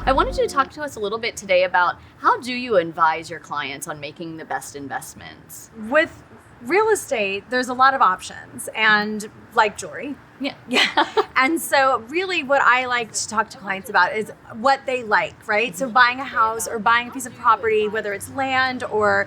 I wanted you to talk to us a little bit today about how do you advise your clients on making the best investments? With real estate, there's a lot of options, and like jewelry. Yeah. And so really what I like to talk to clients about is what they like, right? So buying a house or buying a piece of property, whether it's land or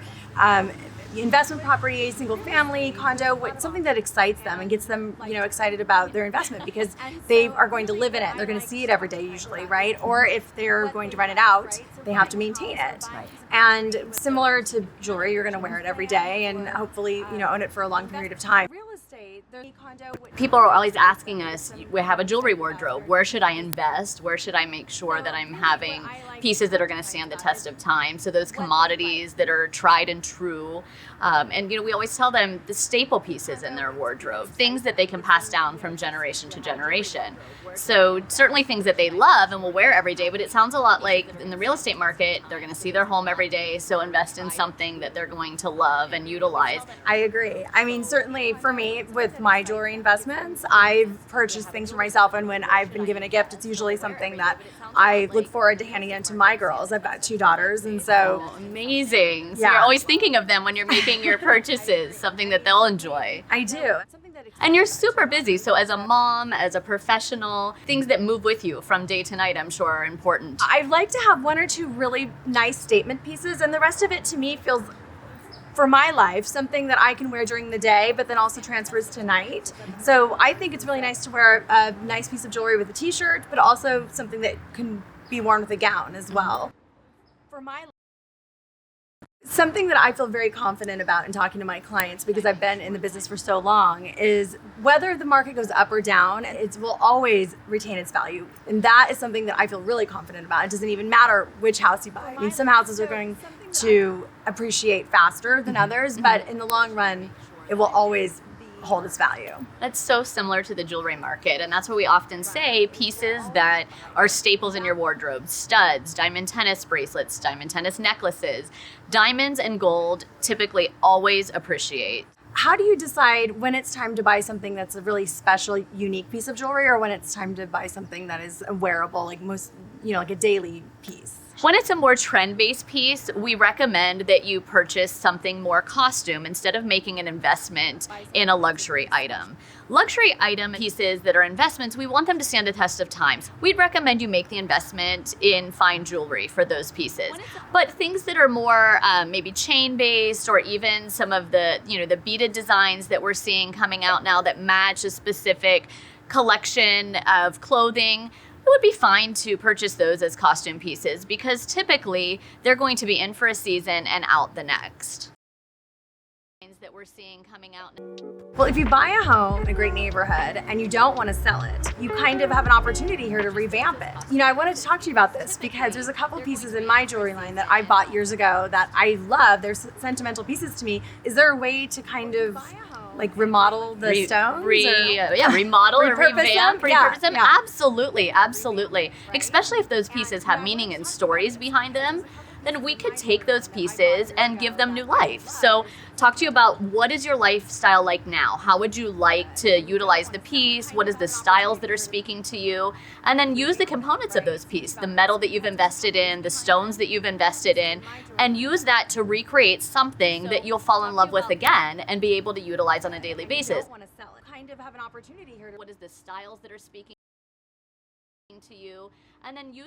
investment property, single family, condo, something that excites them and gets them, excited about their investment because they are going to live in it. They're going to see it every day usually, right? Or if they're going to rent it out, they have to maintain it. Right. And similar to jewelry, you're going to wear it every day and hopefully, own it for a long period of time. Real estate, People are always asking us, we have a jewelry wardrobe. Where should I invest? Where should I make sure that I'm having pieces that are going to stand the test of time? So those commodities that are tried and true. And we always tell them the staple pieces in their wardrobe, things that they can pass down from generation to generation. So certainly things that they love and will wear every day, but it sounds a lot like in the real estate market, they're going to see their home every day. So invest in something that they're going to love and utilize. I agree. I mean, certainly for me, with my jewelry investments, I've purchased things for myself, and when I've been given a gift, it's usually something that I look forward to handing in to my girls. I've got 2 daughters, and so... Oh, amazing. So Yeah. You're always thinking of them when you're making your purchases, something that they'll enjoy. I do. And you're super busy, so as a mom, as a professional, things that move with you from day to night, I'm sure are important. I like to have 1 or 2 really nice statement pieces, and the rest of it to me feels, for my life, something that I can wear during the day, but then also transfers to night. So I think it's really nice to wear a nice piece of jewelry with a t-shirt, but also something that can be worn with a gown as well. For my life, something that I feel very confident about in talking to my clients, because I've been in the business for so long, is whether the market goes up or down, it will always retain its value. And that is something that I feel really confident about. It doesn't even matter which house you buy. I mean, some houses are going to appreciate faster than others, but in the long run, it will always hold its value. That's so similar to the jewelry market, and that's what we often say, pieces that are staples in your wardrobe: studs, diamond tennis bracelets, diamond tennis necklaces. Diamonds and gold typically always appreciate. How do you decide when it's time to buy something that's a really special, unique piece of jewelry, or when it's time to buy something that is a wearable, like like a daily piece? When it's a more trend-based piece, we recommend that you purchase something more costume instead of making an investment in a luxury item. Luxury item pieces that are investments, we want them to stand the test of time. We'd recommend you make the investment in fine jewelry for those pieces. But things that are more maybe chain-based, or even some of the, the beaded designs that we're seeing coming out now that match a specific collection of clothing, it would be fine to purchase those as costume pieces because typically they're going to be in for a season and out the next. That we're seeing coming out. Well, if you buy a home in a great neighborhood and you don't want to sell it, you kind of have an opportunity here to revamp it. I wanted to talk to you about this because there's a couple pieces in my jewelry line that I bought years ago that I love. They're sentimental pieces to me. Is there a way to kind of remodel the stones? Remodel or revamp, repurpose them. Yeah. Absolutely. Especially if those pieces have meaning and stories behind them, then we could take those pieces and give them new life. So talk to you about what is your lifestyle like now? How would you like to utilize the piece? What is the styles that are speaking to you? And then use the components of those pieces, the metal that you've invested in, the stones that you've invested in, and use that to recreate something that you'll fall in love with again and be able to utilize on a daily basis. What is the styles that are speaking to you? And then use